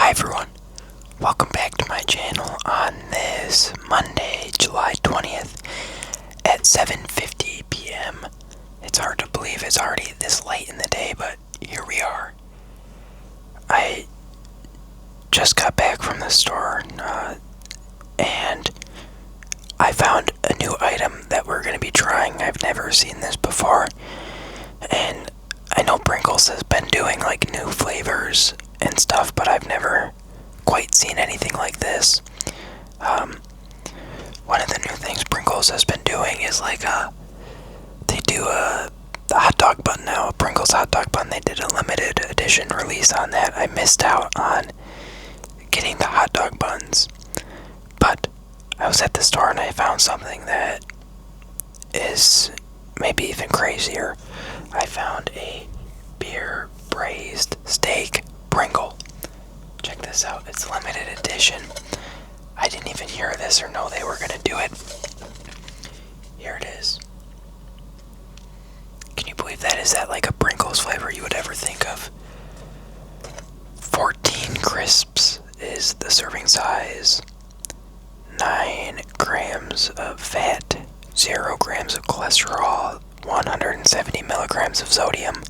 Hi everyone, welcome back to my channel on this Monday, July 20th at 7:50 p.m. It's hard to believe it's already this late in the day, but here we are. I just got back from the store and I found a new item that we're going to be trying. I've never seen this before, and I know Pringles has been doing like new flavors and stuff, but I've never quite seen anything like this. One of the new things Pringles has been doing is like they do a hot dog bun now, a Pringles hot dog bun. They did a limited edition release on that. I missed out on getting the hot dog buns, but I was at the store and I found something that is maybe even crazier. I found a beer braised steak Pringle. Check this out, it's limited edition. I didn't even hear this or know they were gonna do it. Here it is. Can you believe that? Is that like a Pringles flavor you would ever think of? 14 crisps is the serving size. 9 grams of fat, 0 grams of cholesterol, 170 milligrams of sodium.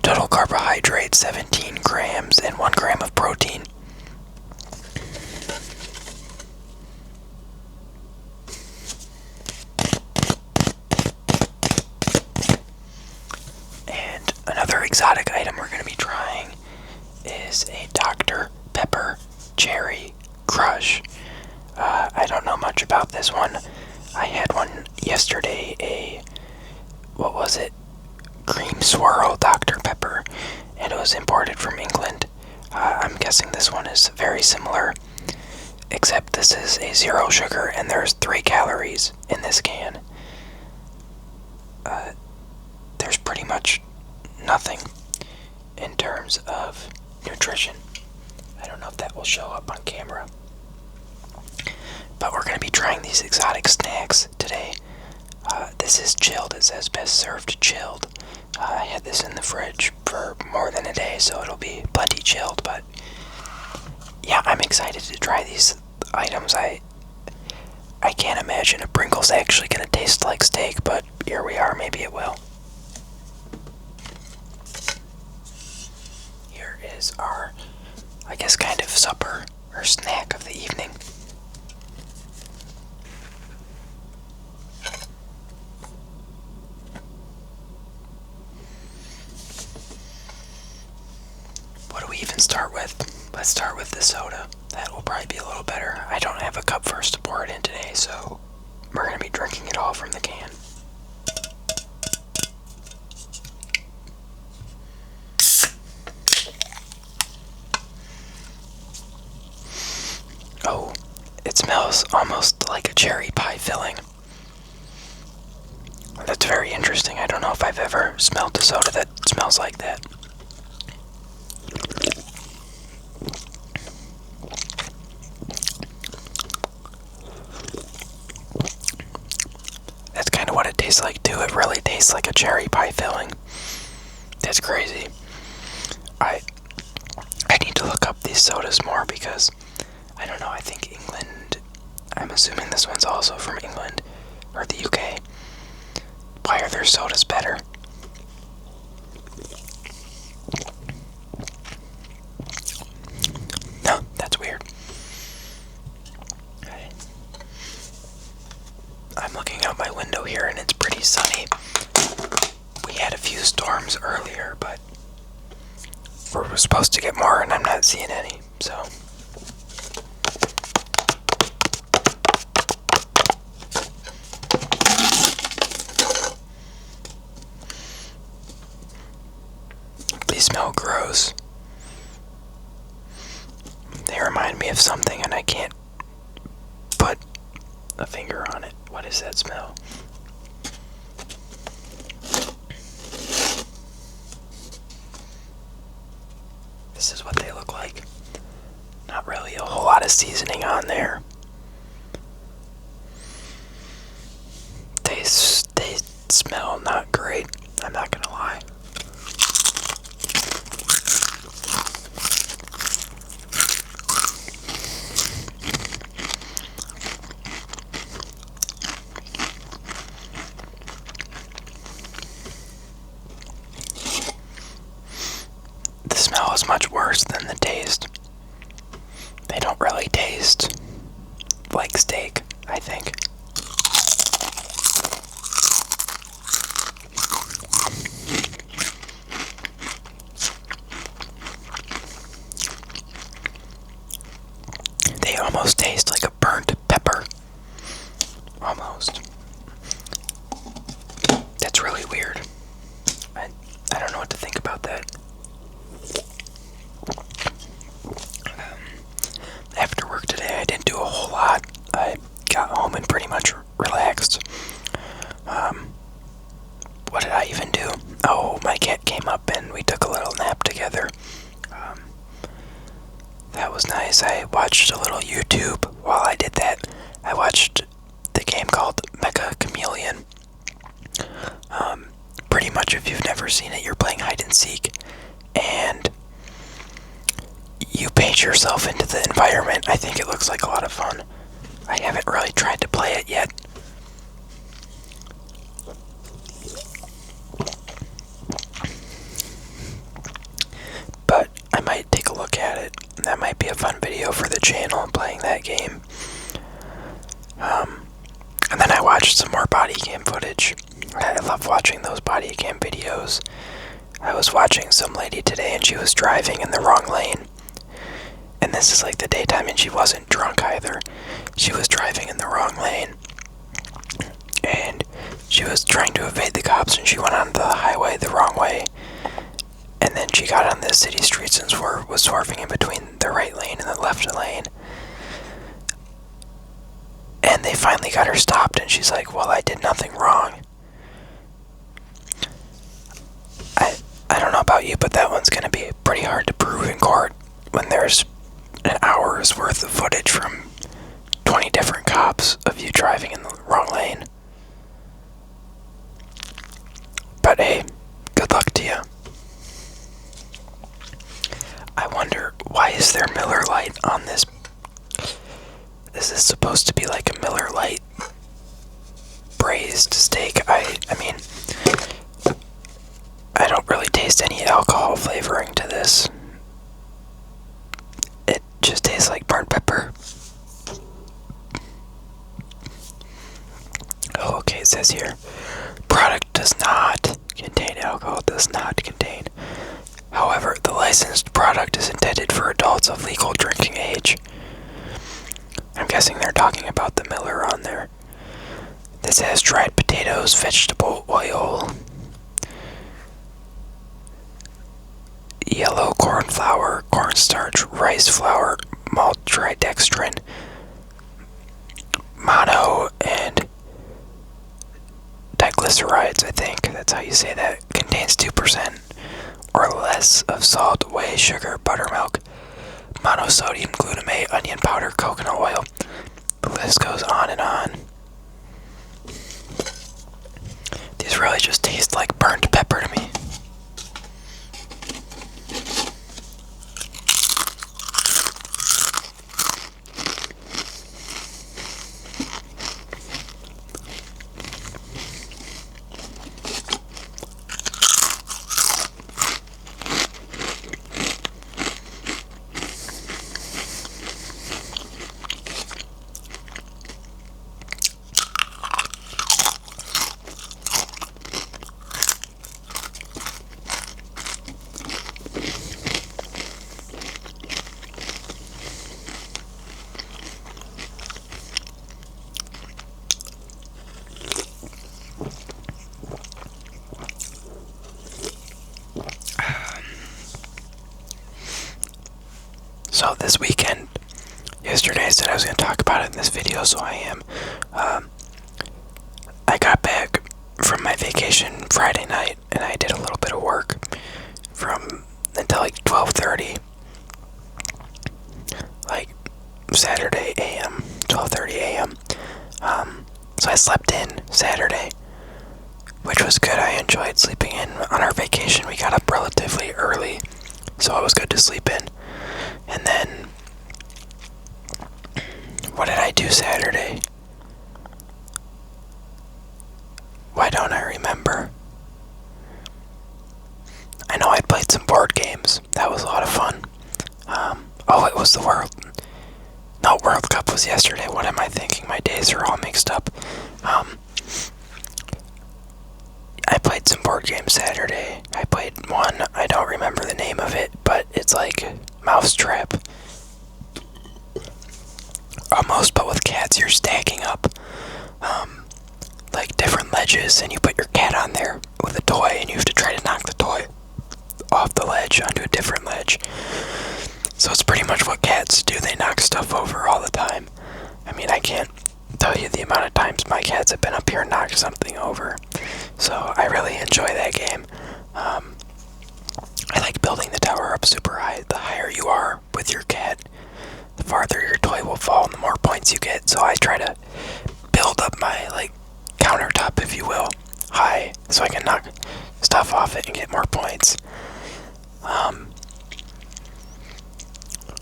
Total carbohydrates 17 grams and 1 gram of protein. And another exotic item we're going to be trying is a Dr. Pepper Cherry Crush. I don't know much about this one. I had one yesterday, what was it? Cream Swirl Dr. Pepper, and it was imported from England. I'm guessing this one is very similar, except this is a 0 sugar and there's 3 calories in this can. There's pretty much nothing in terms of nutrition. I don't know if that will show up on camera, but we're going to be trying these exotic snacks today. This is chilled. It says best served chilled. I had this in the fridge for more than a day, so it'll be plenty chilled, but yeah, I'm excited to try these items. I can't imagine a Pringles actually gonna taste like steak, but here we are, maybe it will. Here is our, I guess, kind of supper or snack of the evening. What do we even start with? Let's start with the soda. That will probably be a little better. I don't have a cup for us to pour it in today, so we're going to be drinking it all from the can. Oh, it smells almost like a cherry pie filling. That's very interesting. I don't know if I've ever smelled a soda that smells like that. That's kind of what it tastes like too. It really tastes like a cherry pie filling. That's crazy. I need to look up these sodas more because I don't know, I think England, I'm assuming this one's also from England or the UK. Why are their sodas better? No, that's weird. I'm looking out my window here and it's pretty sunny. We had a few storms earlier, but we're supposed to get more and I'm not seeing any, so. These smell gross. They remind me of something and I can't put a finger on it. What is that smell? This is what they look like. Not really a whole lot of seasoning on there. They smell not great, I'm not gonna lie. smell is much worse than the taste. They don't really taste like steak, I think. They almost taste like a burnt pepper. Almost. That's really weird. I don't know what to think about that. After work today, I didn't do a whole lot. I got home and pretty much relaxed. What did I even do? Oh, my cat came up and we took a little nap together. That was nice. I watched a little YouTube while I did that. I watched the game called Mecha Chameleon. Pretty much, if you've never seen it, you're playing hide and seek, and you paint yourself into the environment. I think it looks like a lot of fun. I haven't really tried to play it yet. But I might take a look at it. That might be a fun video for the channel, playing that game. And then I watched some more body cam footage. I love watching those body cam videos. I was watching some lady today and she was driving in the wrong lane. And this is like the daytime and she wasn't drunk either. She was driving in the wrong lane. And she was trying to evade the cops and she went onto the highway the wrong way. And then she got on the city streets and was swerving in between the right lane and the left lane. And they finally got her stopped and she's like, well, I did nothing wrong. I don't know about you, but that one's going to be pretty hard to prove in court when there's an hour's worth of footage from 20 different cops of you driving in the wrong lane. But hey, good luck to you. I wonder, why is there Miller Lite on this? Is this supposed to be like a Miller Lite braised steak? I mean, I don't really taste any alcohol flavoring to this. It just tastes like burnt pepper. Oh, okay, it says here, product does not contain alcohol, does not contain. However, the licensed product is intended for adults of legal drinking age. I'm guessing they're talking about the Miller on there. This has dried potatoes, vegetable oil, yellow corn flour, cornstarch, rice flour, maltodextrin, mono, and diglycerides, I think that's how you say that. Contains 2% or less of salt, whey, sugar, buttermilk, monosodium glutamate, onion powder, coconut oil. The list goes on and on. These really just taste like burnt pepper to me. So this weekend, yesterday I said I was going to talk about it in this video, so I am. I got back from my vacation Friday night, and I did a little bit of work until like 12:30, like Saturday a.m., 12:30 a.m. So I slept in Saturday, which was good. I enjoyed sleeping in. On our vacation, we got up relatively early, so it was good to sleep in. And then, what did I do Saturday? Why don't I remember? I know I played some board games. That was a lot of fun. Oh, it was the World... No, World Cup was yesterday. What am I thinking? My days are all mixed up. I played some board games Saturday. I played one, I don't remember the name of it, but it's like Mousetrap. Almost, but with cats. You're stacking up like different ledges, and you put your cat on there with a toy, and you have to try to knock the toy off the ledge onto a different ledge. So it's pretty much what cats do. They knock stuff over all the time. I mean, I can't tell you the amount of times my cats have been up here and knocked something over. So I really enjoy that game. I like building the tower up super high. The higher you are with your cat, the farther your toy will fall and the more points you get. So I try to build up my, like, countertop, if you will, high so I can knock stuff off it and get more points.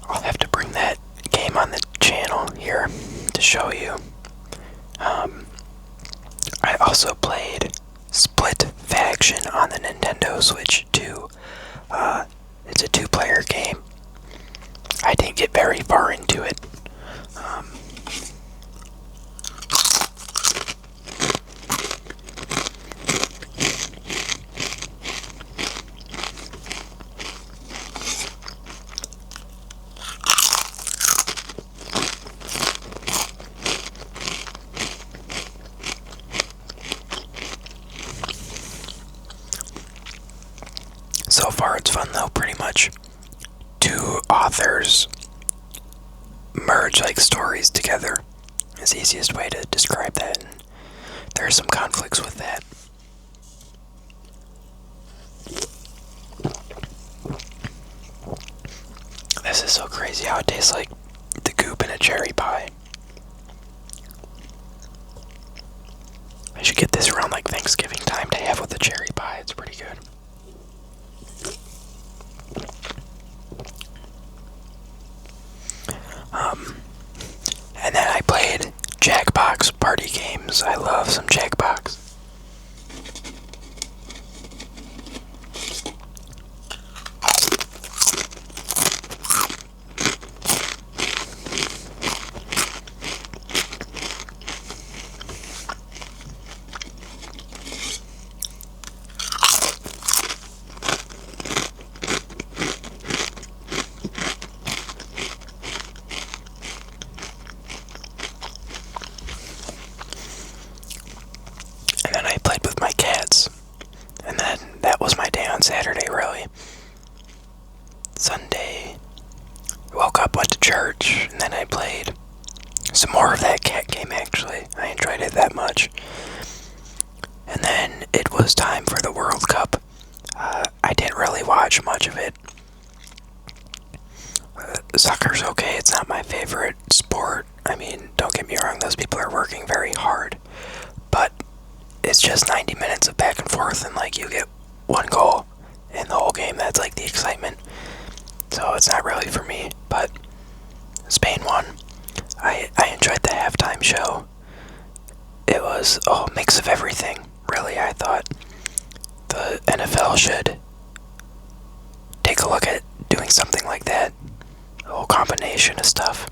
I'll have to bring that game on the channel here to show you. I also played Split Faction on the Nintendo Switch 2. It's a 2-player game. I didn't get very far into it. So far it's fun though, pretty much. Two authors merge like stories together is the easiest way to describe that, and there are some conflicts with that. This is so crazy how it tastes like the goop in a cherry pie. I should get this around like Thanksgiving time to have with a cherry pie. It's pretty good. And then I played Jackbox party games. I love some Jackbox. And then I played with my cats. And then that was my day on Saturday, really. Sunday, woke up, went to church, and then I played some more of that cat game, actually. I enjoyed it that much. And then it was time for the World Cup. I didn't really watch much of it. Soccer's okay, it's not my favorite sport. I mean, don't get me wrong, those people are working very hard. But it's just 90 minutes of back and forth, and like you get one goal in the whole game. That's like the excitement. So it's not really for me, but Spain won. I enjoyed the halftime show. It was a mix of everything, really. I thought the NFL should take a look at doing something like that. A whole combination of stuff.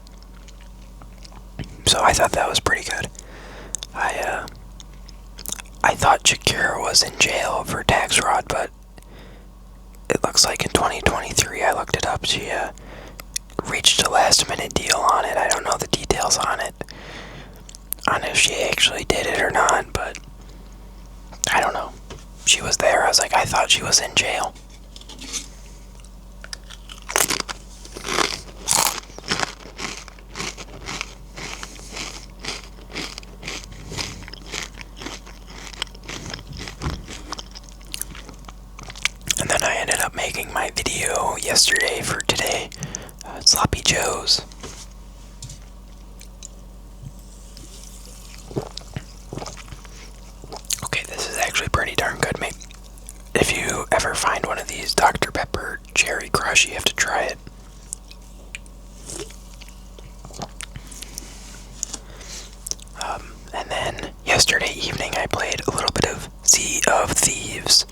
So I thought that was pretty good. I thought Shakira was in jail for tax fraud, but it looks like in 2023, I looked it up, she reached a last-minute deal on it. I don't know the details on it, on if she actually did it or not, but I don't know. She was there. I was like, I thought she was in jail. And then I ended up making my video yesterday for today, Sloppy Joe's. Okay, this is actually pretty darn good. Maybe if you ever find one of these Dr. Pepper Cherry Crush, you have to try it. And then yesterday evening I played a little bit of Sea of Thieves.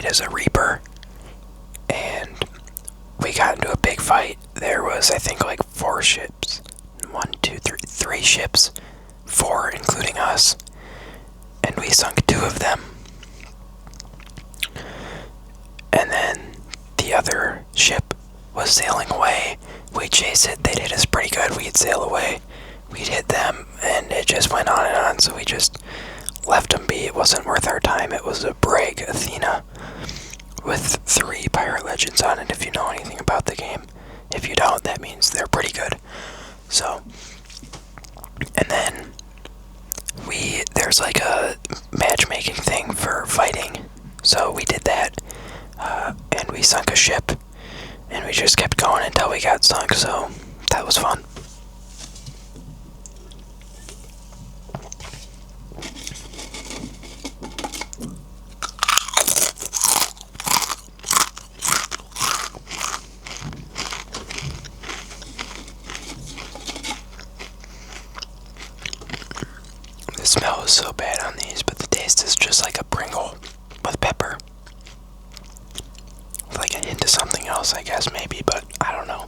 played as a Reaper, and we got into a big fight. There was, I think, like 4 ships. 1, 2, 3, 3 ships. 4, including us. And we sunk 2 of them. And then the other ship was sailing away. We'd chase it, they'd hit us pretty good, we'd sail away. We'd hit them, and it just went on and on, so we just left them be. It wasn't worth our time. It was a brig, Athena, with 3 pirate legends on it, if you know anything about the game. If you don't, that means they're pretty good. So, and then there's like a matchmaking thing for fighting, so we did that, and we sunk a ship, and we just kept going until we got sunk, so that was fun. The smell is so bad on these, but the taste is just like a Pringle with pepper. Like a hint of something else, I guess, maybe, but I don't know.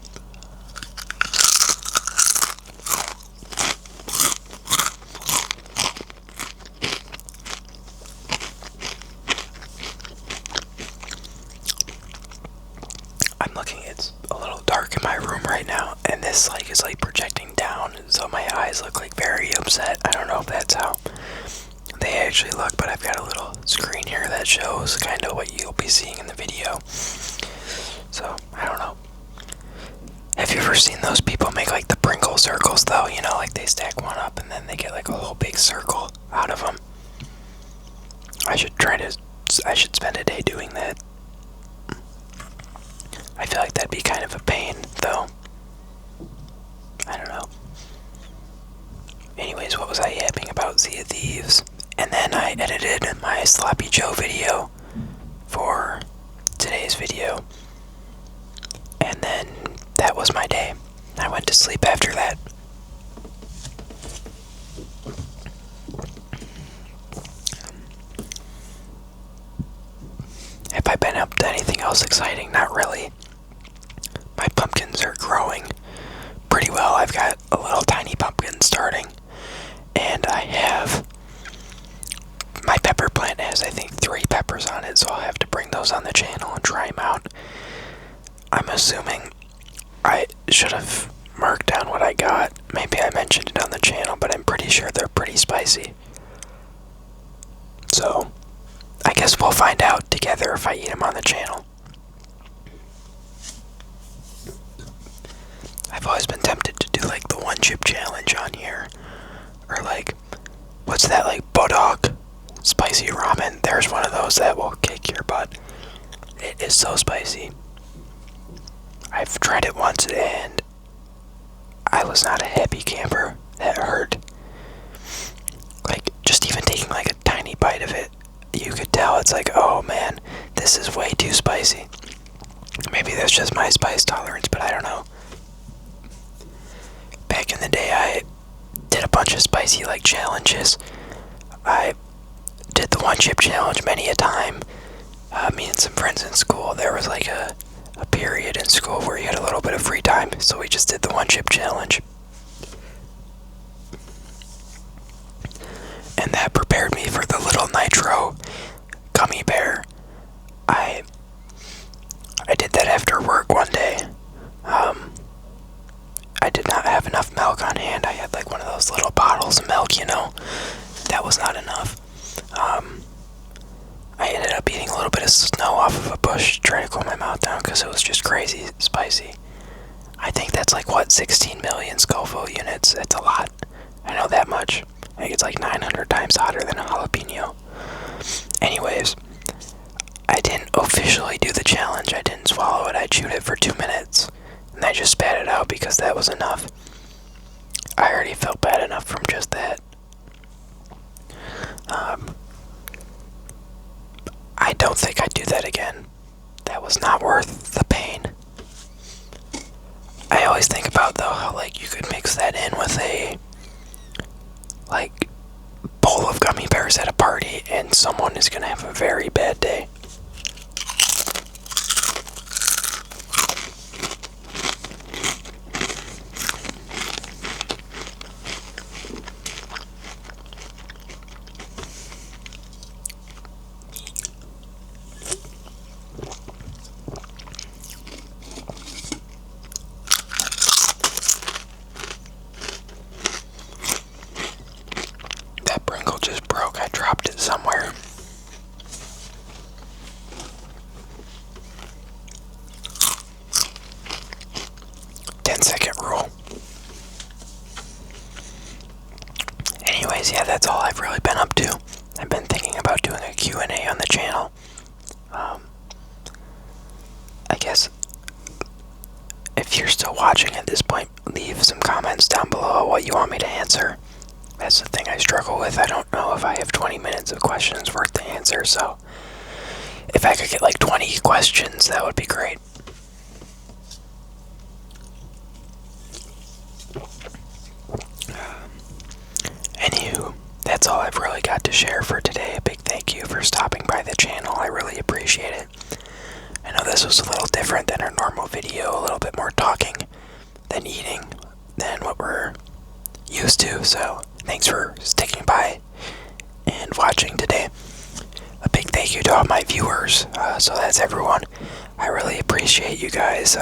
I'm looking, it's a little dark in my room right now, and this is like projecting down, so my eyes look like very upset. I don't know if that's how they actually look, but I've got a little screen here that shows kind of what you'll be seeing in the video. So, I don't know. Have you ever seen those people make like the Pringle circles though? You know, like they stack one up and then they get like a whole big circle out of them. I should spend a day doing that. I feel like that'd be kind of a pain though. I don't know. Anyways, what was I yapping about? Sea of Thieves. And then I edited my Sloppy Joe video for today's video. And then that was my day. I went to sleep after that. Have I been up to anything else exciting? Not really. My pumpkins are growing pretty well. I've got a little tiny pumpkin starting. And I have, my pepper plant has I think 3 peppers on it, so I'll have to bring those on the channel and try them out. I'm assuming I should have marked down what I got. Maybe I mentioned it on the channel, but I'm pretty sure they're pretty spicy. So, I guess we'll find out together if I eat them on the channel. I've always been tempted to do like the 1 chip challenge on here. Or like, what's that, like Bodog spicy ramen? There's one of those that will kick your butt. It is so spicy. I've tried it once and I was not a happy camper. That hurt. Like, just even taking like a tiny bite of it, you could tell it's like, oh man, this is way too spicy. Maybe that's just my spice tolerance, but I don't know. Back in the day, I did a bunch of spicy like challenges. I did the 1 chip challenge many a time. Me and some friends in school, there was like a period in school where you had a little bit of free time, so we just did the 1 chip challenge. And that prepared me for the little nitro gummy bear. I did that after work one day. I did not have enough milk on hand. I had like one of those little bottles of milk, you know. That was not enough. I ended up eating a little bit of snow off of a bush, trying to cool my mouth down because it was just crazy spicy. I think that's like, what, 16 million Scoville units? That's a lot. I know that much. I think it's like 900 times hotter than a jalapeno. Anyways, I didn't officially do the challenge. I didn't swallow it. I chewed it for 2 minutes. And I just spat it out because that was enough. I already felt bad enough from just that. I don't think I'd do that again. That was not worth the pain. I always think about though how like you could mix that in with a like bowl of gummy bears at a party and someone is gonna have a very bad day. yeah, that's all I've really been up to. I've been thinking about doing a Q&A on the channel. I guess if you're still watching at this point, leave some comments down below what you want me to answer. That's the thing I struggle with. I don't know if I have 20 minutes of questions worth to answer, so if I could get like 20 questions, that would be great. Anywho, that's all I've really got to share for today. A big thank you for stopping by the channel. I really appreciate it. I know this was a little different than our normal video, a little bit more talking than eating than what we're used to, so thanks for sticking by and watching today. A big thank you to all my viewers. So that's everyone. I really appreciate you guys.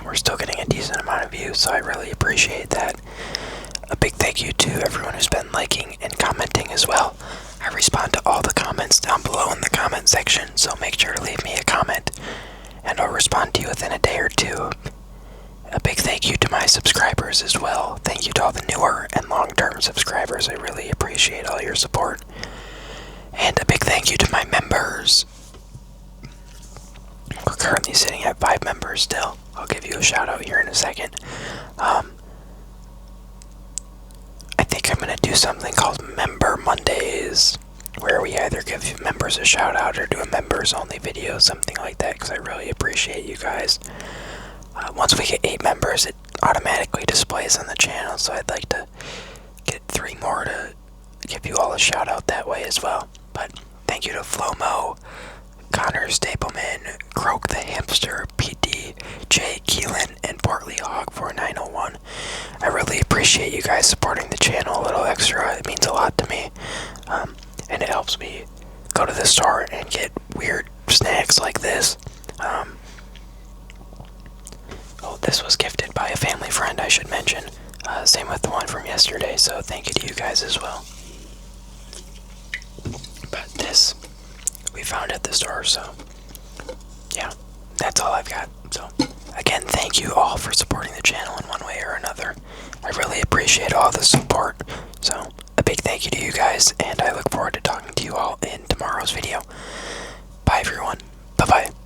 We're still getting a decent amount of views, so I really appreciate that. A big thank you to everyone who's been liking and commenting as well. I respond to all the comments down below in the comment section, so make sure to leave me a comment, and I'll respond to you within a day or two. A big thank you to my subscribers as well. Thank you to all the newer and long-term subscribers. I really appreciate all your support. And a big thank you to my members. We're currently sitting at 5 members still. I'll give you a shout out here in a second. I think I'm going to do something called Member Mondays, where we either give members a shout out or do a members only video, something like that, because I really appreciate you guys. Once we get 8 members, it automatically displays on the channel, so I'd like to get 3 more to give you all a shout out that way as well. But thank you to Flomo, Connor Stapleman, Croak the Hamster, PD, Jay Keelan, and Portly Hog 4901. I really appreciate you guys supporting the channel a little extra. It means a lot to me, and it helps me go to the store and get weird snacks like this. Oh, this was gifted by a family friend, I should mention. Same with the one from yesterday, so thank you to you guys as well. But this, we found at the store, so yeah, that's all I've got. So again, thank you all for supporting the channel in one way or another. I really appreciate all the support, so a big thank you to you guys, and I look forward to talking to you all in tomorrow's video. Bye everyone. Bye-bye.